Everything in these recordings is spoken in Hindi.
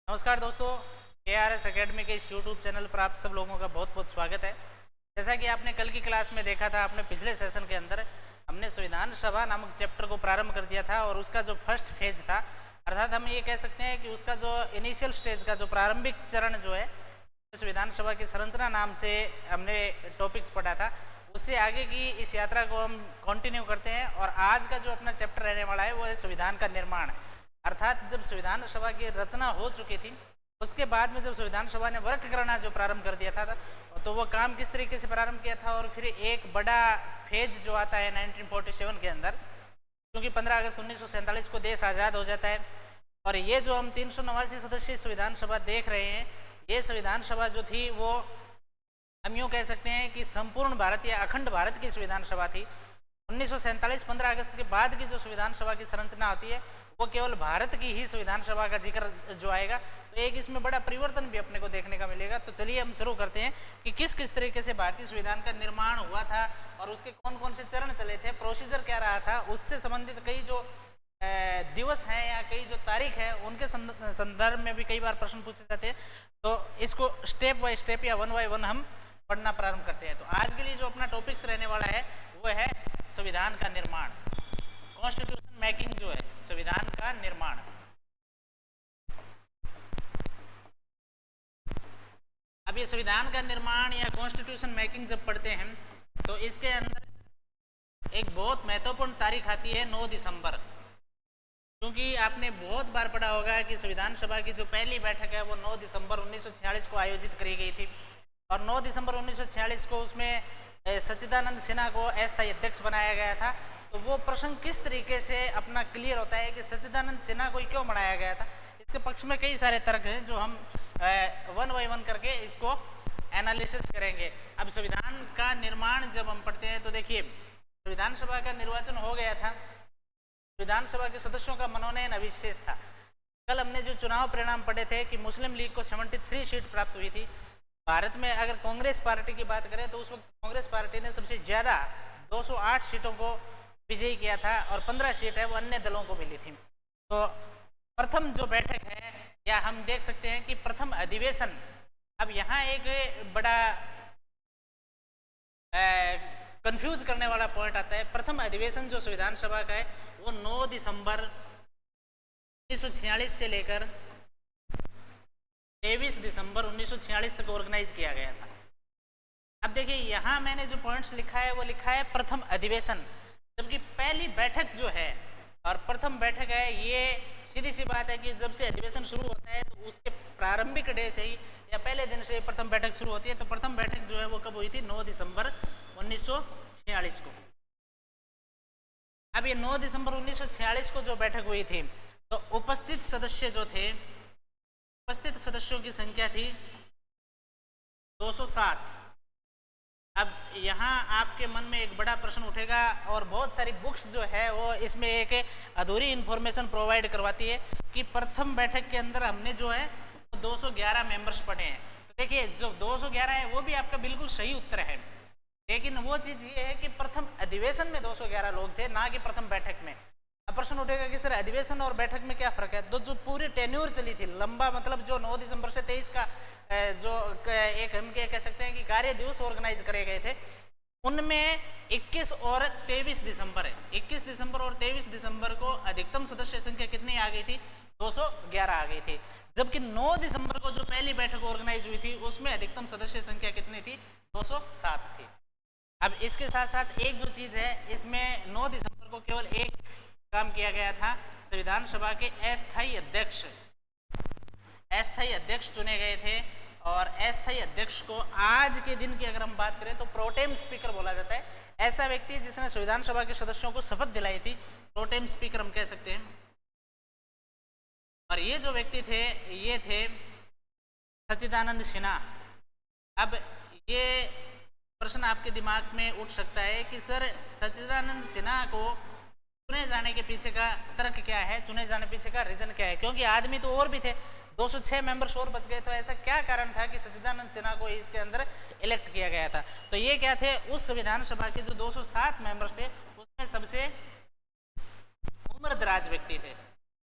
नमस्कार दोस्तों, ARS एकेडमी के इस यूट्यूब चैनल पर आप सब लोगों का बहुत बहुत स्वागत है। जैसा कि आपने कल की क्लास में देखा था, अपने पिछले सेशन के अंदर हमने संविधान सभा नामक चैप्टर को प्रारंभ कर दिया था और उसका जो फर्स्ट फेज था, अर्थात हम ये कह सकते हैं कि उसका जो इनिशियल स्टेज का जो प्रारंभिक चरण जो है, संविधान सभा की संरचना नाम से हमने टॉपिक्स पढ़ा था। उससे आगे की इस यात्रा को हम कंटिन्यू करते हैं और आज का जो अपना चैप्टर रहने वाला है वो है संविधान का निर्माण। अर्थात जब संविधान सभा की रचना हो चुकी थी, उसके बाद में जब संविधान सभा ने वर्क करना जो प्रारंभ कर दिया था तो वो काम किस तरीके से प्रारंभ किया था और फिर एक बड़ा फेज जो आता है 1947 के अंदर, क्योंकि 15 अगस्त 1947 को देश आज़ाद हो जाता है और ये जो हम 389 सदस्यीय संविधान सभा देख रहे हैं, ये संविधान सभा जो थी वो हम यूँ कह सकते हैं कि संपूर्ण भारत या अखंड भारत की संविधान सभा थी। 1947 15 अगस्त के बाद की जो संविधान सभा की संरचना होती है वो केवल भारत की ही संविधान सभा का जिक्र जो आएगा, तो एक इसमें बड़ा परिवर्तन भी अपने को देखने का मिलेगा। तो चलिए हम शुरू करते हैं कि किस किस तरीके से भारतीय संविधान का निर्माण हुआ था और उसके कौन कौन से चरण चले थे, प्रोसीजर क्या रहा था, उससे संबंधित कई जो दिवस हैं या कई जो तारीख है उनके संदर्भ में भी कई बार प्रश्न पूछे जाते हैं। तो इसको स्टेप बाय स्टेप या वन बाय वन हम पढ़ना प्रारंभ करते हैं। तो आज के लिए जो अपना टॉपिक्स रहने वाला है वो है संविधान का निर्माण, कॉन्स्टिट्यूशन मेकिंग जो है, संविधान का निर्माण। अब ये संविधान का निर्माण या कॉन्स्टिट्यूशन मेकिंग जब पढ़ते हैं तो इसके अंदर एक बहुत महत्वपूर्ण तारीख आती है 9 दिसंबर, क्योंकि आपने बहुत बार पढ़ा होगा कि संविधान सभा की जो पहली बैठक है वो 9 दिसंबर 1946 को आयोजित करी गई थी और 9 दिसंबर 1946 को उसमें सच्चिदानंद सिन्हा को अस्थायी अध्यक्ष बनाया गया था। तो वो प्रश्न किस तरीके से अपना क्लियर होता है कि सच्चिदानंद सिन्हा को क्यों बनाया गया था, इसके पक्ष में कई सारे तर्क हैं जो हम वन बाय वन करके इसको एनालिसिस करेंगे। अब संविधान का निर्माण जब हम पढ़ते हैं तो देखिए, संविधान सभा का निर्वाचन हो गया था, संविधान सभा के सदस्यों का मनोनयन अविशेष था। कल हमने जो चुनाव परिणाम पढ़े थे कि मुस्लिम लीग को 73 सीट प्राप्त हुई थी। भारत में अगर कांग्रेस पार्टी की बात करें तो उस वक्त कांग्रेस पार्टी ने सबसे ज़्यादा 208 सीटों को विजयी किया था और 15 सीट है वो अन्य दलों को मिली थी। तो प्रथम जो बैठक है या हम देख सकते हैं कि प्रथम अधिवेशन, अब यहाँ एक बड़ा कंफ्यूज करने वाला पॉइंट आता है। प्रथम अधिवेशन जो संविधान सभा का है वो 9 दिसंबर 1946 से लेकर 23 दिसंबर 1946 तक ऑर्गेनाइज किया गया था। अब देखिए यहाँ मैंने जो पॉइंट्स लिखा है वो लिखा है प्रथम अधिवेशन, जबकि पहली बैठक जो है और प्रथम बैठक है, ये सीधी सी बात है कि जब से अधिवेशन शुरू होता है तो उसके प्रारंभिक डे से ही या पहले दिन से प्रथम बैठक शुरू होती है। तो प्रथम बैठक जो है वो कब हुई थी? 9 दिसंबर 1946 को। अब ये 9 दिसंबर 1946 को जो बैठक हुई थी तो उपस्थित सदस्य जो थे, उपस्थित सदस्यों की संख्या थी 207। अब यहाँ आपके मन में एक बड़ा प्रश्न उठेगा और बहुत सारी बुक्स जो है वो इसमें एक अधूरी इन्फॉर्मेशन प्रोवाइड करवाती है कि प्रथम बैठक के अंदर हमने जो है 211 मेंबर्स पढ़े हैं। तो देखिए जो 211 है वो भी आपका बिल्कुल सही उत्तर है, लेकिन वो चीज़ ये है कि प्रथम अधिवेशन में 211 लोग थे, ना कि प्रथम बैठक में। अब प्रश्न उठेगा कि सर अधिवेशन और बैठक में क्या फ़र्क है? तो जो पूरी टेन्योर चली थी, लंबा मतलब जो 9 दिसंबर से 23 का जो एक हम कह सकते हैं कि कार्य दिवस ऑर्गेनाइज करे गए थे, उनमें 21 और 23 दिसंबर है, 21 दिसंबर और 23 दिसंबर को अधिकतम सदस्य संख्या कितनी आ गई थी? 211 आ गई थी। जबकि 9 दिसंबर को जो पहली बैठक ऑर्गेनाइज हुई थी उसमें अधिकतम सदस्य संख्या कितनी थी? 207 थी। अब इसके साथ साथ एक जो चीज़ है, इसमें 9 दिसंबर को केवल एक काम किया गया था, संविधान सभा के अस्थायी अध्यक्ष चुने गए थे और अस्थायी अध्यक्ष को आज के दिन की अगर हम बात करें तो प्रोटेम स्पीकर बोला जाता है। ऐसा व्यक्ति जिसने संविधान सभा के सदस्यों को शपथ दिलाई थी, प्रोटेम स्पीकर हम कह सकते हैं। और ये जो व्यक्ति थे ये थे सच्चिदानंद सिन्हा। अब ये प्रश्न आपके दिमाग में उठ सकता है कि सर सच्चिदानंद सिन्हा को चुने जाने के पीछे का तर्क क्या है, चुने जाने पीछे का रीजन क्या है? क्योंकि आदमी तो और भी थे, 206 मेंबर्स और बच गए, तो ऐसा क्या कारण था कि सच्चिदानंद सिन्हा को इसके अंदर इलेक्ट किया गया था? तो ये क्या थे, उस संविधान सभा के जो 207 मेंबर्स थे उसमें सबसे उम्रदराज व्यक्ति थे।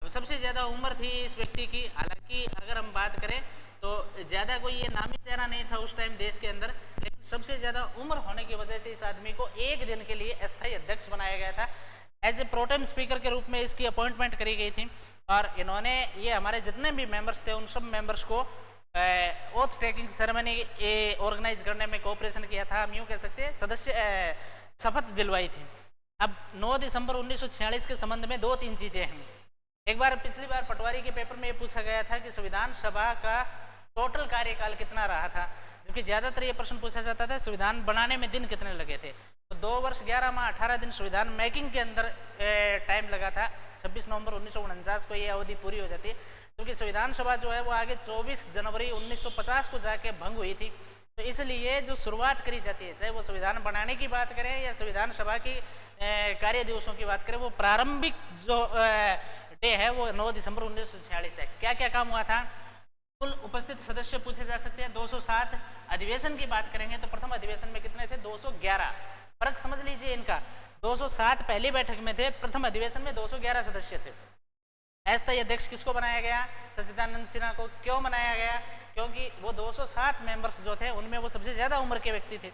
सबसे ज़्यादा उम्र थी इस व्यक्ति की। हालांकि अगर हम बात करें तो ज़्यादा कोई ये नामी चेहरा नहीं था उस टाइम देश के अंदर, लेकिन सबसे ज़्यादा उम्र होने की वजह से इस आदमी को एक दिन के लिए अस्थायी अध्यक्ष बनाया गया था। एज ए प्रोटेम स्पीकर के रूप में इसकी अपॉइंटमेंट करी गई थी और इन्होंने ये हमारे जितने भी मेंबर्स थे उन सब मेंबर्स को ओथ टेकिंग सेरेमनी ऑर्गेनाइज करने में कोऑपरेशन किया था। हम यूँ कह सकते हैं सदस्य शपथ दिलवाई थी। अब 9 दिसंबर 1946 के संबंध में 2-3 चीज़ें हैं। एक बार पिछली बार पटवारी के पेपर में ये पूछा गया था कि संविधान सभा का टोटल कार्यकाल कितना रहा था, जबकि ज़्यादातर ये प्रश्न पूछा जाता था संविधान बनाने में दिन कितने लगे थे। तो 2 वर्ष 11 माह 18 दिन संविधान मेकिंग के अंदर टाइम लगा था। 26 नवंबर 1949 को ये अवधि पूरी हो जाती है, क्योंकि संविधान सभा जो है वो आगे 24 जनवरी 1950 को जाके भंग हुई थी। तो इसलिए जो शुरुआत करी जाती है, चाहे वो संविधान बनाने की बात करें या संविधान सभा की कार्य दिवसों की बात करें, वो प्रारंभिक जो डे है वो 9 दिसंबर 1946 है। क्या क्या काम हुआ था? कुल उपस्थित सदस्य पूछे जा सकते हैं 207। अधिवेशन की बात करेंगे तो प्रथम अधिवेशन में कितने थे? 211। फर्क समझ लीजिए इनका, 207 पहली बैठक में थे, प्रथम अधिवेशन में 211 सदस्य थे। अस्थायी अध्यक्ष किसको बनाया गया? सच्चिदानंद सिन्हा को। क्यों बनाया गया? क्योंकि वो 207 मेंबर्स जो थे उनमें वो सबसे ज़्यादा उम्र के व्यक्ति थे।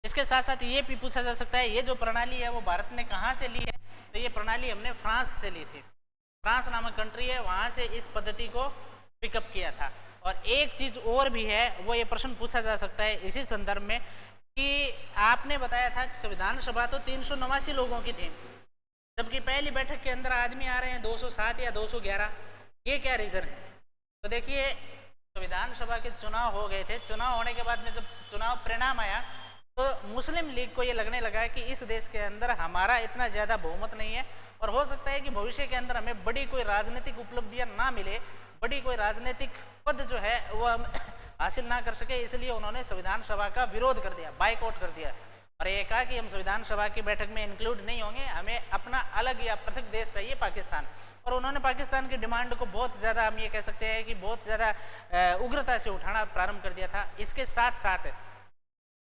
इसके साथ साथ ये भी पूछा जा सकता है ये जो प्रणाली है वो भारत ने कहाँ से ली है? तो ये प्रणाली हमने फ्रांस से ली थी। फ्रांस नामक कंट्री है, वहाँ से इस पद्धति को पिकअप किया था। और एक चीज़ और भी है, वो ये प्रश्न पूछा जा सकता है इसी संदर्भ में कि आपने बताया था कि संविधान सभा तो 389 लोगों की थी, जबकि पहली बैठक के अंदर आदमी आ रहे हैं 207 या 211। ये क्या रीज़न है? तो देखिए, संविधान सभा के चुनाव हो गए थे। चुनाव होने के बाद में जब चुनाव परिणाम आया तो मुस्लिम लीग को ये लगने लगा कि इस देश के अंदर हमारा इतना ज़्यादा बहुमत नहीं है और हो सकता है कि भविष्य के अंदर हमें बड़ी कोई राजनीतिक उपलब्धियां ना मिले, बड़ी कोई राजनीतिक पद जो है वो हम हासिल ना कर सके। इसलिए उन्होंने संविधान सभा का विरोध कर दिया, बाइकआउट कर दिया और ये कहा कि हम संविधान सभा की बैठक में इंक्लूड नहीं होंगे, हमें अपना अलग या पृथक देश चाहिए, पाकिस्तान। और उन्होंने पाकिस्तान की डिमांड को बहुत ज़्यादा, हम ये कह सकते हैं कि बहुत ज़्यादा उग्रता से उठाना प्रारंभ कर दिया था। इसके साथ साथ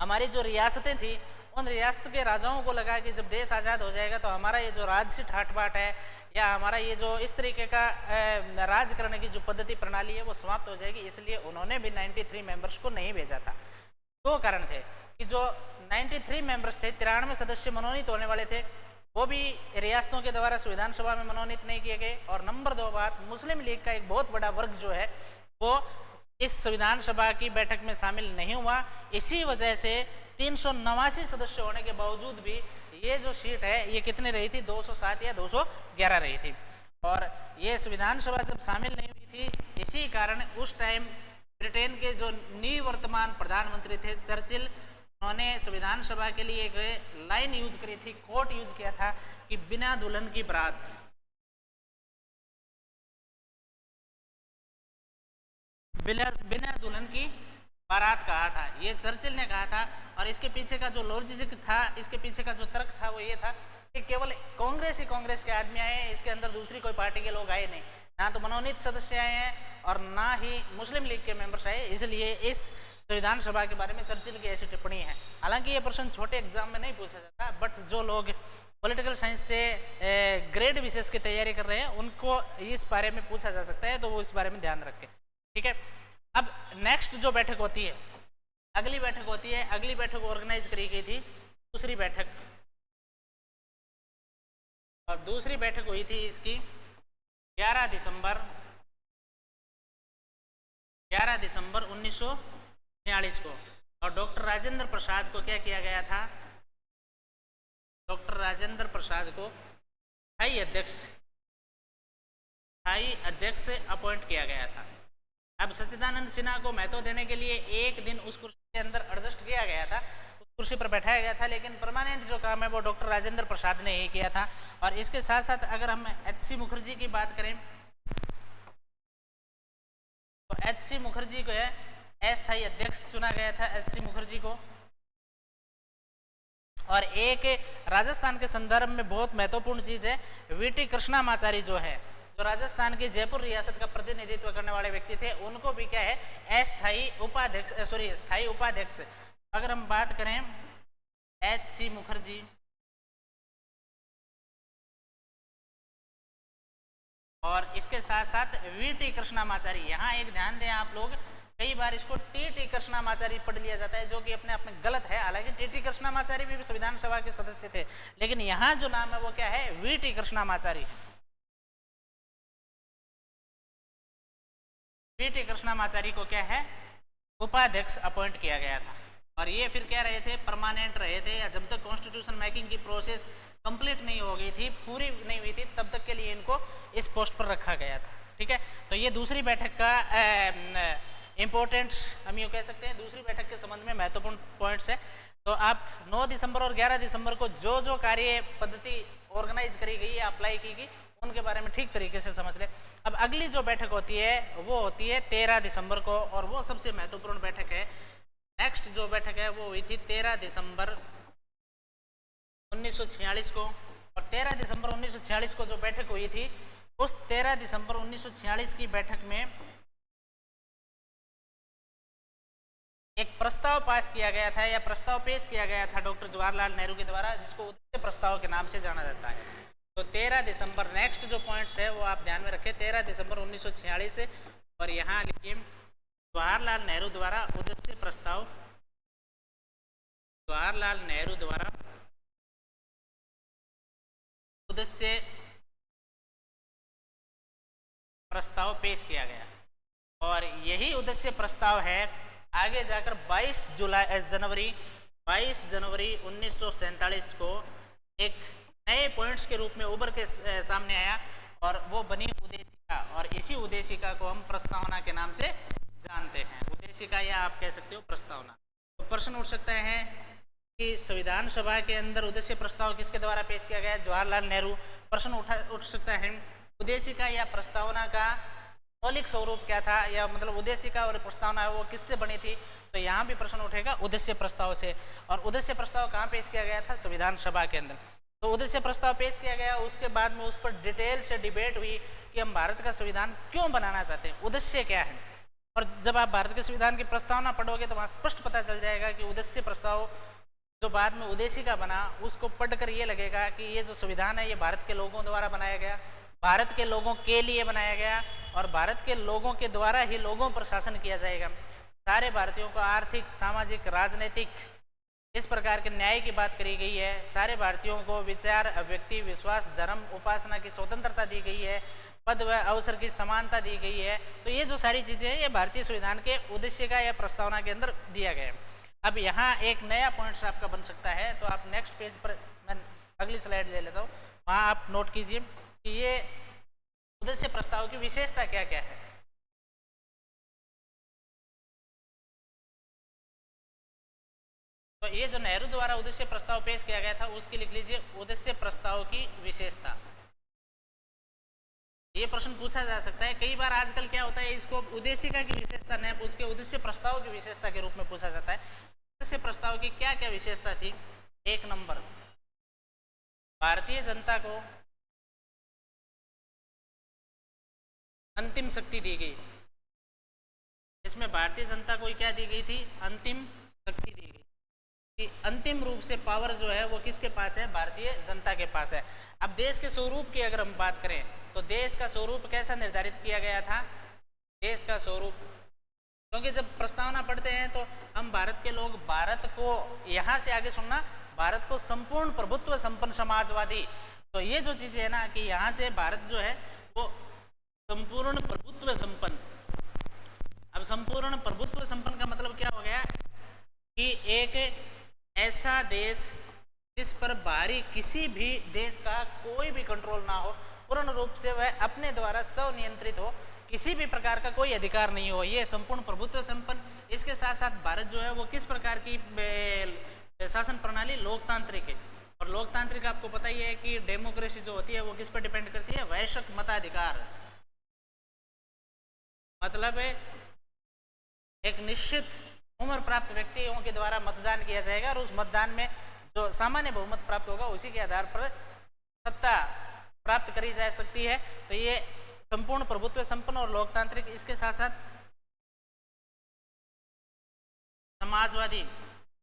हमारी जो रियासतें थी उन रियासत के राजाओं को लगा कि जब देश आज़ाद हो जाएगा तो हमारा ये जो राजसी ठाट बाट है या हमारा ये जो इस तरीके का राज करने की जो पद्धति प्रणाली है वो समाप्त हो जाएगी। इसलिए उन्होंने भी 93 मेंबर्स को नहीं भेजा था। 2 कारण थे कि जो 93 मेंबर्स थे, 93 सदस्य मनोनीत होने वाले थे, वो भी रियासतों के द्वारा संविधान सभा में मनोनीत नहीं किए गए। और नंबर 2 बात, मुस्लिम लीग का एक बहुत बड़ा वर्ग जो है वो इस संविधान सभा की बैठक में शामिल नहीं हुआ। इसी वजह से 389 सदस्य होने के बावजूद भी ये जो सीट है ये कितने रही थी? 207 या 211 रही थी। और ये संविधान सभा जब शामिल नहीं हुई थी, इसी कारण उस टाइम ब्रिटेन के जो निवर्तमान प्रधानमंत्री थे चर्चिल, उन्होंने संविधान सभा के लिए एक लाइन यूज करी थी, कोट यूज किया था कि बिना दुल्हन की बारात, बिना दुल्हन की बारात कहा था, ये चर्चिल ने कहा था। और इसके पीछे का जो लॉजिक था, इसके पीछे का जो तर्क था वो ये था कि केवल कांग्रेस ही कांग्रेस के आदमी आए हैं, इसके अंदर दूसरी कोई पार्टी के लोग आए नहीं, ना तो मनोनीत सदस्य आए हैं और ना ही मुस्लिम लीग के मेंबर्स आए। इसलिए इस संविधान सभा के बारे में चर्चिल की ऐसी टिप्पणी है। हालांकि ये प्रश्न छोटे एग्जाम में नहीं पूछा जाता, बट जो लोग पॉलिटिकल साइंस से ग्रेड विशेष की तैयारी कर रहे हैं उनको इस बारे में पूछा जा सकता है, तो वो इस बारे में ध्यान रखें। ठीक है, अब नेक्स्ट जो बैठक होती है, अगली बैठक होती है, अगली बैठक ऑर्गेनाइज करी गई थी दूसरी बैठक, और दूसरी बैठक हुई थी इसकी 11 दिसंबर 1946 को। और डॉक्टर राजेंद्र प्रसाद को क्या किया गया था? डॉक्टर राजेंद्र प्रसाद को स्थायी अध्यक्ष अपॉइंट किया गया था। अब सच्चिदानंद सिन्हा को महत्व देने के लिए एक दिन उस कुर्सी के अंदर एडजस्ट किया गया था, उस कुर्सी पर बैठाया गया था, लेकिन परमानेंट जो काम है वो डॉक्टर राजेंद्र प्रसाद ने ही किया था। और इसके साथ साथ अगर हम एच.सी. मुखर्जी की बात करें तो एच.सी. मुखर्जी को अस्थायी अध्यक्ष चुना गया था, एच.सी. मुखर्जी को। और एक राजस्थान के संदर्भ में बहुत महत्वपूर्ण चीज है, वीटी कृष्णामाचारी जो है, जो राजस्थान की जयपुर रियासत का प्रतिनिधित्व करने वाले व्यक्ति थे, उनको भी क्या है स्थायी उपाध्यक्ष। अगर हम बात करें एच.सी. मुखर्जी, और इसके साथ साथ वीटी कृष्णामाचारी, यहाँ एक ध्यान दें आप लोग, कई बार इसको टीटी कृष्णामाचारी पढ़ लिया जाता है, जो कि अपने आप में गलत है। हालांकि टीटी कृष्णामाचारी भी संविधान सभा के सदस्य थे, लेकिन यहाँ जो नाम है वो क्या है, वीटी कृष्णामाचारी। वीटी कृष्णामाचारी को क्या है, उपाध्यक्ष अपॉइंट किया गया था। और ये फिर क्या रहे थे, परमानेंट रहे थे, या जब तक कॉन्स्टिट्यूशन मेकिंग की प्रोसेस कंप्लीट नहीं हो गई थी, पूरी नहीं हुई थी, तब तक के लिए इनको इस पोस्ट पर रखा गया था। ठीक है, तो ये दूसरी बैठक का इम्पोर्टेंट्स हम यूँ कह सकते हैं, दूसरी बैठक के संबंध में महत्वपूर्ण पॉइंट्स है। तो आप 9 दिसंबर और 11 दिसंबर को जो जो कार्य पद्धति ऑर्गेनाइज करी गई है, अप्लाई की गई, उनके बारे में ठीक तरीके से समझ लें। अब अगली जो बैठक होती है वो होती है 13 दिसंबर को, और वो सबसे महत्वपूर्ण बैठक है। नेक्स्ट जो बैठक है वो हुई थी 13 दिसंबर 1946 को। और 13 दिसंबर 1946 को जो बैठक हुई थी, उस 13 दिसंबर 1946 की बैठक में एक प्रस्ताव पास किया गया था, या प्रस्ताव पेश किया गया था डॉक्टर जवाहरलाल नेहरू के द्वारा, जिसको उद्देश्य प्रस्ताव के नाम से जाना जाता है। तो 13 दिसंबर, नेक्स्ट जो पॉइंट्स है वो आप ध्यान में रखें, 13 दिसंबर 1946, और यहाँ लिखिए जवाहरलाल नेहरू द्वारा उद्देश्य प्रस्ताव, जवाहरलाल नेहरू द्वारा उद्देश्य प्रस्ताव पेश किया गया। और यही उद्देश्य प्रस्ताव है आगे जाकर 22 जनवरी 1947 को एक नए पॉइंट्स के रूप में उभर के सामने आया, और वो बनी उद्देशिका। और इसी उद्देशिका को हम प्रस्तावना के नाम से जानते हैं, उद्देशिका या आप कह सकते हो प्रस्तावना। तो प्रश्न उठ सकता है कि संविधान सभा के अंदर उद्देश्य प्रस्ताव किसके द्वारा पेश किया गया, जवाहरलाल नेहरू। प्रश्न उठ सकता है उद्देशिका या प्रस्तावना का मौलिक स्वरूप क्या था, या मतलब उद्देशिका और प्रस्तावना वो किससे बनी थी। तो यहाँ भी प्रश्न उठेगा उद्देश्य प्रस्ताव से। और उद्देश्य प्रस्ताव कहाँ पेश किया गया था, संविधान सभा के अंदर। तो उद्देश्य प्रस्ताव पेश किया गया, उसके बाद में उस पर डिटेल से डिबेट हुई कि हम भारत का संविधान क्यों बनाना चाहते हैं, उद्देश्य क्या है। और जब आप भारत के संविधान की प्रस्तावना पढ़ोगे तो वहाँ स्पष्ट पता चल जाएगा कि उद्देश्य प्रस्ताव जो बाद में उद्देशिका बना, उसको पढ़कर ये लगेगा कि ये जो संविधान है ये भारत के लोगों द्वारा बनाया गया, भारत के लोगों के लिए बनाया गया, और भारत के लोगों के द्वारा ही लोगों पर शासन किया जाएगा। सारे भारतीयों को आर्थिक, सामाजिक, राजनीतिक, इस प्रकार के न्याय की बात करी गई है। सारे भारतीयों को विचार, अभिव्यक्ति, विश्वास, धर्म, उपासना की स्वतंत्रता दी गई है, पद व अवसर की समानता दी गई है। तो ये जो सारी चीज़ें हैं ये भारतीय संविधान के उद्देश्य का या प्रस्तावना के अंदर दिया गया है। अब यहाँ एक नया पॉइंट्स आपका बन सकता है, तो आप नेक्स्ट पेज पर, मैं अगली स्लाइड ले लेता हूँ, वहाँ आप नोट कीजिए कि ये उद्देश्य प्रस्ताव की विशेषता क्या क्या है। तो ये जो नेहरू द्वारा उद्देश्य प्रस्ताव पेश किया गया था, उसकी लिख लीजिए उद्देश्य प्रस्ताव की विशेषता। ये प्रश्न पूछा जा सकता है, कई बार आजकल क्या होता है, इसको उद्देशिका की विशेषता न पूछ के उद्देश्य प्रस्ताव की विशेषता के रूप में पूछा जाता है। उद्देश्य प्रस्ताव की क्या क्या विशेषता थी। 1 नंबर, भारतीय जनता को अंतिम शक्ति दी गई। इसमें भारतीय जनता को क्या दी गई थी, अंतिम शक्ति दी गई कि अंतिम रूप से पावर जो है वो किसके पास है, भारतीय जनता के पास है। अब देश के स्वरूप की अगर हम बात करें तो देश का स्वरूप कैसा निर्धारित किया गया था, देश का स्वरूप, क्योंकि जब प्रस्तावना पढ़ते हैं तो हम भारत के लोग भारत को, यहाँ से आगे सुनना, भारत को संपूर्ण प्रभुत्व संपन्न समाजवादी, तो ये जो चीज़ें है ना कि यहाँ से भारत जो है वो संपूर्ण प्रभुत्व संपन्न। अब संपूर्ण प्रभुत्व संपन्न का मतलब क्या हो गया कि एक ऐसा देश जिस पर बाहरी किसी भी देश का कोई भी कंट्रोल ना हो, पूर्ण रूप से वह अपने द्वारा स्वनियंत्रित हो, किसी भी प्रकार का कोई अधिकार नहीं हो, ये संपूर्ण प्रभुत्व संपन्न। इसके साथ साथ भारत जो है वो किस प्रकार की शासन प्रणाली, लोकतांत्रिक है। और लोकतांत्रिक आपको पता ही है कि डेमोक्रेसी जो होती है वो किस पर डिपेंड करती है, वयस्क मताधिकार, मतलब एक निश्चित उम्र प्राप्त व्यक्तियों के द्वारा मतदान किया जाएगा, और उस मतदान में जो सामान्य बहुमत प्राप्त होगा उसी के आधार पर सत्ता प्राप्त करी जा सकती है। तो ये संपूर्ण प्रभुत्व संपन्न और लोकतांत्रिक, इसके साथ साथ समाजवादी।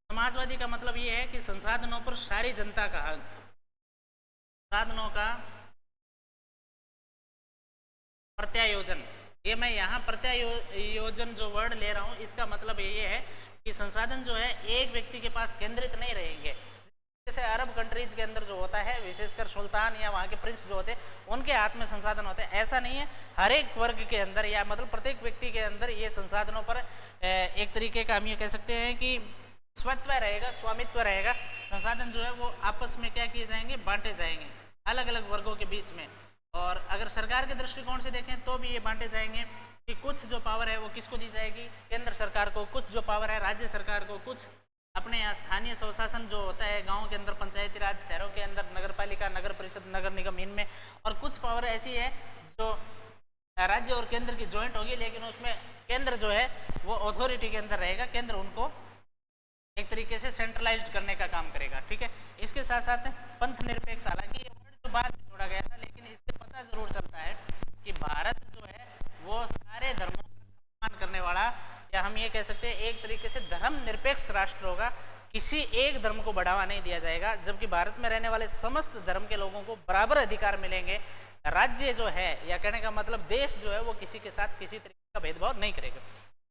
समाजवादी का मतलब ये है कि संसाधनों पर सारी जनता का हक, संसाधनों का प्रत्यायोजन। ये मैं यहाँ प्रत्यायोजन जो वर्ड ले रहा हूँ इसका मतलब ये है कि संसाधन जो है एक व्यक्ति के पास केंद्रित नहीं रहेंगे। जैसे अरब कंट्रीज के अंदर जो होता है, विशेषकर सुल्तान या वहाँ के प्रिंस जो होते हैं उनके हाथ में संसाधन होते हैं, ऐसा नहीं है। हर एक वर्ग के अंदर या मतलब प्रत्येक व्यक्ति के अंदर ये संसाधनों पर एक तरीके का हम ये कह सकते हैं कि स्वत्व रहेगा, स्वामित्व रहेगा। संसाधन जो है वो आपस में क्या किए जाएंगे, बांटे जाएंगे अलग अलग वर्गों के बीच में। और अगर सरकार के दृष्टिकोण से देखें तो भी ये बांटे जाएंगे कि कुछ जो पावर है वो किसको दी जाएगी, केंद्र सरकार को, कुछ जो पावर है राज्य सरकार को, कुछ अपने यहाँ स्थानीय स्वशासन जो होता है गाँव के अंदर, पंचायती राज शहरों के अंदर, नगर पालिका, नगर परिषद, नगर निगम, इनमें। और कुछ पावर ऐसी है जो राज्य और केंद्र की ज्वाइंट होगी, लेकिन उसमें केंद्र जो है वो अथॉरिटी के अंदर रहेगा, केंद्र उनको एक तरीके से सेंट्रलाइज्ड करने का काम करेगा। ठीक है, इसके साथ साथ पंथ निरपेक्ष, हालांकि ये वर्ड जो बाद में जोड़ा गया था, लेकिन इससे पता जरूर चलता है कि भारत जो है वो सारे धर्मों का सम्मान करने वाला, या हम ये कह सकते हैं एक तरीके से धर्म निरपेक्ष राष्ट्र होगा। किसी एक धर्म को बढ़ावा नहीं दिया जाएगा, जबकि भारत में रहने वाले समस्त धर्म के लोगों को बराबर अधिकार मिलेंगे। राज्य जो है, या कहने का मतलब देश जो है, वो किसी के साथ किसी तरीके का भेदभाव नहीं करेगा।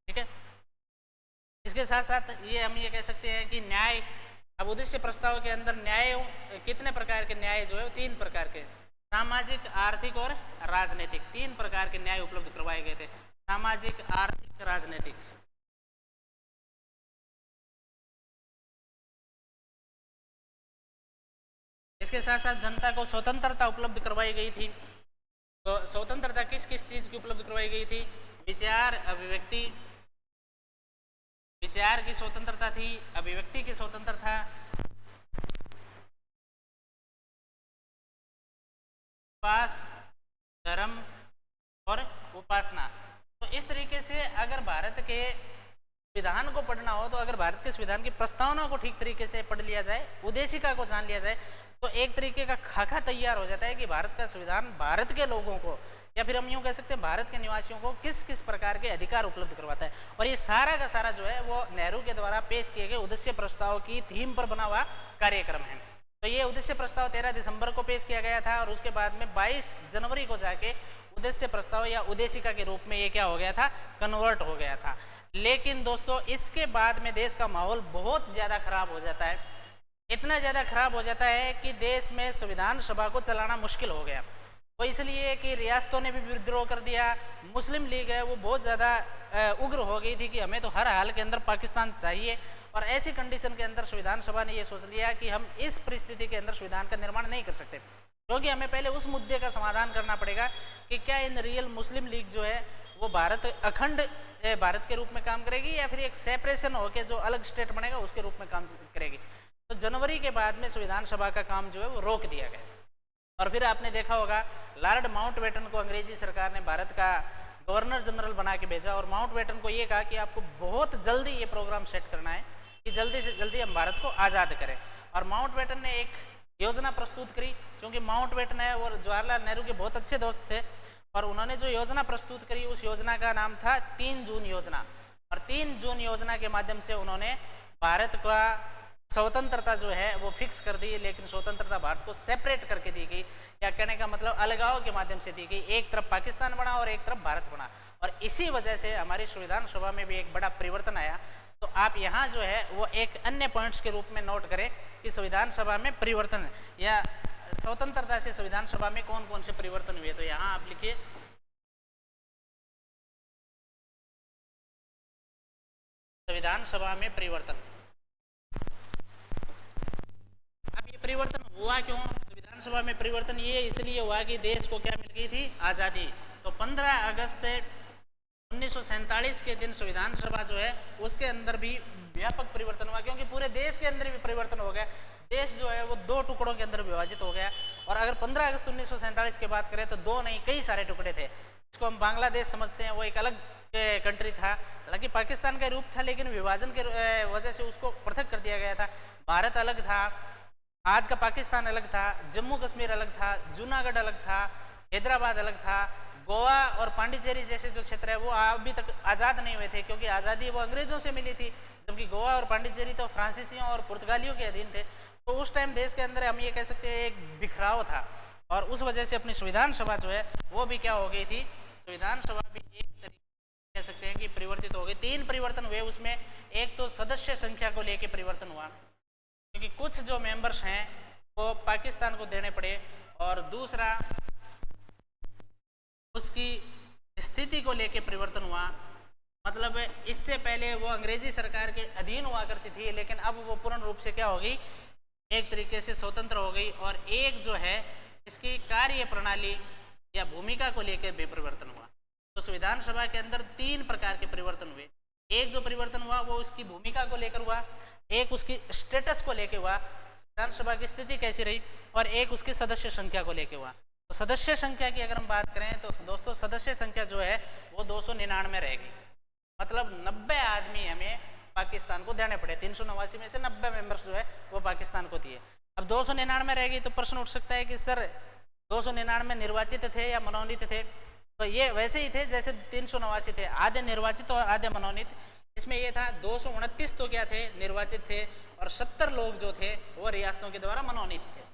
ठीक है, इसके साथ साथ ये हम ये कह सकते हैं कि न्याय, अब उद्देश्य प्रस्ताव के अंदर न्याय कितने प्रकार के न्याय जो है, 3 प्रकार के, सामाजिक, आर्थिक और राजनीतिक, 3 प्रकार के न्याय उपलब्ध करवाए गए थे, सामाजिक, आर्थिक, राजनीतिक। इसके साथ साथ जनता को स्वतंत्रता उपलब्ध करवाई गई थी। तो स्वतंत्रता किस किस चीज की उपलब्ध करवाई गई थी, विचार, अभिव्यक्ति, विचार की स्वतंत्रता थी, अभिव्यक्ति की स्वतंत्रता, विश्वास, धर्म और उपासना। तो इस तरीके से अगर भारत के संविधान को पढ़ना हो, तो अगर भारत के संविधान की प्रस्तावना को ठीक तरीके से पढ़ लिया जाए, उद्देशिका को जान लिया जाए, तो एक तरीके का खाका तैयार हो जाता है कि भारत का संविधान भारत के लोगों को, या फिर हम यूँ कह सकते हैं भारत के निवासियों को किस किस प्रकार के अधिकार उपलब्ध करवाता है। और ये सारा का सारा जो है वो नेहरू के द्वारा पेश किए गए उद्देश्य प्रस्ताव की थीम पर बना हुआ कार्यक्रम है। तो ये उद्देश्य प्रस्ताव 13 दिसंबर को पेश किया गया था, और उसके बाद में 22 जनवरी को जाके उद्देश्य प्रस्ताव या उद्देशिका के रूप में ये क्या हो गया था, कन्वर्ट हो गया था। लेकिन दोस्तों इसके बाद में देश का माहौल बहुत ज़्यादा खराब हो जाता है, इतना ज़्यादा खराब हो जाता है कि देश में संविधान सभा को चलाना मुश्किल हो गया। वो इसलिए कि रियासतों ने भी विद्रोह कर दिया, मुस्लिम लीग है वो बहुत ज़्यादा उग्र हो गई थी कि हमें तो हर हाल के अंदर पाकिस्तान चाहिए। और ऐसी कंडीशन के अंदर संविधान सभा ने ये सोच लिया कि हम इस परिस्थिति के अंदर संविधान का निर्माण नहीं कर सकते, क्योंकि हमें पहले उस मुद्दे का समाधान करना पड़ेगा कि क्या इन रियल मुस्लिम लीग जो है वो भारत अखंड भारत के रूप में काम करेगी, या फिर एक सेपरेशन होकर जो अलग स्टेट बनेगा उसके रूप में काम करेगी। तो जनवरी के बाद में संविधान सभा का काम जो है वो रोक दिया गया। और फिर आपने देखा होगा लॉर्ड माउंटबेटन को अंग्रेजी सरकार ने भारत का गवर्नर जनरल बना के भेजा, और माउंटबेटन को ये कहा कि आपको बहुत जल्दी ये प्रोग्राम सेट करना है कि जल्दी से जल्दी हम भारत को आज़ाद करें। और माउंटबेटन ने एक योजना प्रस्तुत करी, क्योंकि माउंटबेटन है और जवाहरलाल नेहरू के बहुत अच्छे दोस्त थे, और उन्होंने जो योजना प्रस्तुत करी उस योजना का नाम था 3 जून योजना। और 3 जून योजना के माध्यम से उन्होंने भारत का स्वतंत्रता जो है वो फिक्स कर दी, लेकिन स्वतंत्रता भारत को सेपरेट करके दी गई, या कहने का मतलब अलगाव के माध्यम से दी गई। एक तरफ पाकिस्तान बना और एक तरफ भारत बना, और इसी वजह से हमारी संविधान सभा में भी एक बड़ा परिवर्तन आया। तो आप यहाँ जो है वो एक अन्य पॉइंट्स के रूप में नोट करें कि संविधान सभा में परिवर्तन या स्वतंत्रता से संविधान सभा में कौन कौन से परिवर्तन हुए। तो यहाँ आप लिखिए संविधान सभा में परिवर्तन। अब ये परिवर्तन हुआ क्यों? संविधान सभा में परिवर्तन ये इसलिए हुआ कि देश को क्या मिल गई थी, आज़ादी। तो 15 अगस्त 1947 के दिन संविधान सभा जो है उसके अंदर भी व्यापक परिवर्तन हुआ, क्योंकि पूरे देश के अंदर भी परिवर्तन हो गया। देश जो है वो 2 टुकड़ों के अंदर विभाजित हो गया। और अगर 15 अगस्त 1947 की बात करें तो 2 नहीं कई सारे टुकड़े थे। इसको हम बांग्लादेश समझते हैं, वो एक अलग कंट्री था, हालांकि पाकिस्तान का रूप था, लेकिन विभाजन के वजह से उसको पृथक कर दिया गया था। भारत अलग था, आज का पाकिस्तान अलग था, जम्मू कश्मीर अलग था, जूनागढ़ अलग था, हैदराबाद अलग था, गोवा और पांडिचेरी जैसे जो क्षेत्र है वो अभी तक आज़ाद नहीं हुए थे, क्योंकि आज़ादी वो अंग्रेज़ों से मिली थी, जबकि गोवा और पांडिचेरी तो फ्रांसीसियों और पुर्तगालियों के अधीन थे। तो उस टाइम देश के अंदर हम ये कह सकते हैं एक बिखराव था, और उस वजह से अपनी संविधान सभा जो है वो भी क्या हो गई थी, संविधान सभा भी एक तरीके कह सकते हैं कि परिवर्तित हो गई। 3 परिवर्तन हुए उसमें। एक तो सदस्य संख्या को लेकर परिवर्तन हुआ, क्योंकि कुछ जो मेंबर्स हैं वो पाकिस्तान को देने पड़े, और दूसरा उसकी स्थिति को लेकर परिवर्तन हुआ। मतलब इससे पहले वो अंग्रेजी सरकार के अधीन हुआ करती थी, लेकिन अब वो पूर्ण रूप से क्या हो गई, एक तरीके से स्वतंत्र हो गई। और एक जो है इसकी कार्य प्रणाली या भूमिका को लेकर भी परिवर्तन हुआ। तो संविधान सभा के अंदर 3 प्रकार के परिवर्तन हुए। एक जो परिवर्तन हुआ वो उसकी भूमिका को लेकर हुआ, एक उसकी स्टेटस को लेकर हुआ, संविधान सभा की स्थिति कैसी रही, और एक उसकी सदस्य संख्या को लेकर हुआ। तो सदस्य संख्या की अगर हम बात करें तो दोस्तों सदस्य संख्या जो है वो 299 रहेगी। मतलब 90 आदमी हमें पाकिस्तान को देने पड़े। 389 में से 90 मेंबर्स जो है वो पाकिस्तान को दिए। अब 299 रहेगी तो प्रश्न उठ सकता है कि सर 299 निर्वाचित थे या मनोनीत थे? तो ये वैसे ही थे जैसे 389 थे, आधे निर्वाचित और आधे मनोनीत। इसमें ये था 229 तो क्या थे, निर्वाचित थे, और 70 लोग जो थे वो रियासतों के द्वारा मनोनीत थे।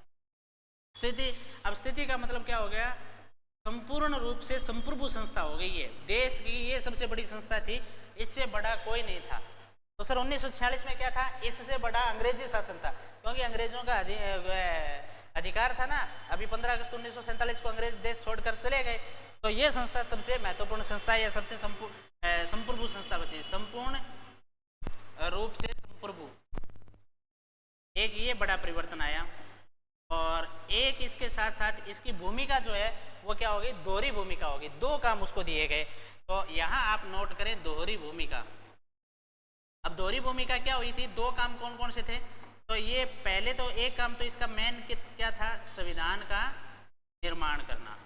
स्थिति, अब स्थिति का मतलब क्या हो गया, संपूर्ण रूप से संप्रभु संस्था हो गई है। देश की ये सबसे बड़ी संस्था थी, इससे बड़ा कोई नहीं था। तो सर 1946 में क्या था, इससे बड़ा अंग्रेजी शासन था, क्योंकि अंग्रेजों का अधिकार था ना। अभी 15 अगस्त 1947 को अंग्रेज देश छोड़कर चले गए, तो ये संस्था सबसे महत्वपूर्ण संस्था या सबसे संप्रभु संस्था बची, संपूर्ण रूप से संप्रभु। एक ये बड़ा परिवर्तन आया, और एक इसके साथ साथ इसकी भूमिका जो है वो क्या होगी, दोहरी भूमिका होगी। 2 काम उसको दिए गए। तो यहाँ आप नोट करें दोहरी भूमिका। अब दोहरी भूमिका क्या हुई थी, 2 काम कौन कौन से थे? तो ये पहले तो एक काम तो इसका मेन क्या था, संविधान का निर्माण करना,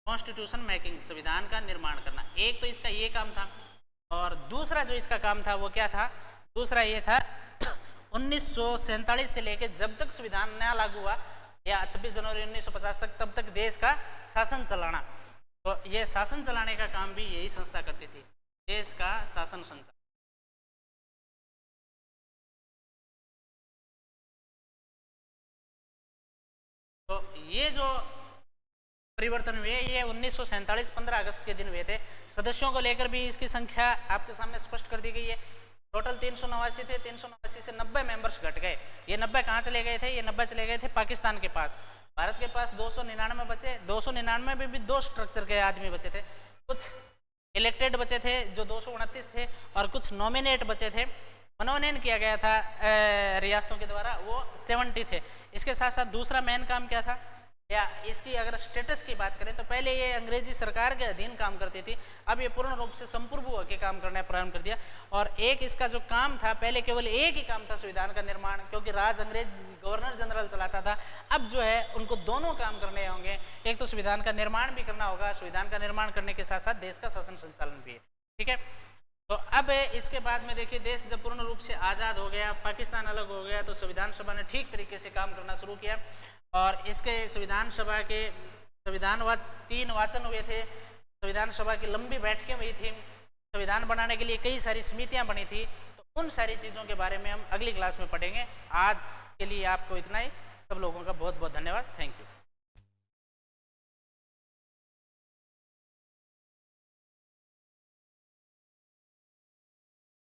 कॉन्स्टिट्यूशन मेकिंग, संविधान का निर्माण करना। एक तो इसका ये काम था, और दूसरा जो इसका काम था वो क्या था, दूसरा ये था 1947 से लेकर जब तक संविधान नया लागू हुआ या 26 जनवरी 1950 तक, तब तक देश का शासन चलाना। तो ये शासन चलाने का काम भी यही संस्था करती थी, देश का शासन संचालन। तो ये जो परिवर्तन हुए ये 1947 15 अगस्त के दिन हुए थे। सदस्यों को लेकर भी इसकी संख्या आपके सामने स्पष्ट कर दी गई है। टोटल 389 थे, 389 से 90 मेंबर्स घट गए। ये 90 कहाँ चले गए थे, ये 90 चले गए थे पाकिस्तान के पास। भारत के पास 299 बचे। 299 में भी 2 स्ट्रक्चर के आदमी बचे थे, कुछ इलेक्टेड बचे थे जो 229 थे, और कुछ नॉमिनेट बचे थे, मनोनयन किया गया था रियासतों के द्वारा, वो 70 थे। इसके साथ साथ दूसरा मेन काम क्या था, या इसकी अगर स्टेटस की बात करें तो पहले ये अंग्रेजी सरकार के अधीन काम करती थी, अब ये पूर्ण रूप से संप्रभु होकर काम करना प्रारंभ कर दिया। और एक इसका जो काम था, पहले केवल एक ही काम था संविधान का निर्माण, क्योंकि राज अंग्रेज गवर्नर जनरल चलाता था। अब जो है उनको दोनों काम करने होंगे, एक तो संविधान का निर्माण भी करना होगा, संविधान का निर्माण करने के साथ साथ देश का शासन संचालन भी है। ठीक है, तो अब इसके बाद में देखिए देश जब पूर्ण रूप से आज़ाद हो गया, पाकिस्तान अलग हो गया, तो संविधान सभा ने ठीक तरीके से काम करना शुरू किया। और इसके संविधान सभा के 3 वाचन हुए थे, संविधान सभा की लंबी बैठकें हुई थी, संविधान बनाने के लिए कई सारी समितियां बनी थी। तो उन सारी चीज़ों के बारे में हम अगली क्लास में पढ़ेंगे। आज के लिए आपको इतना ही। सब लोगों का बहुत बहुत धन्यवाद। Thank you.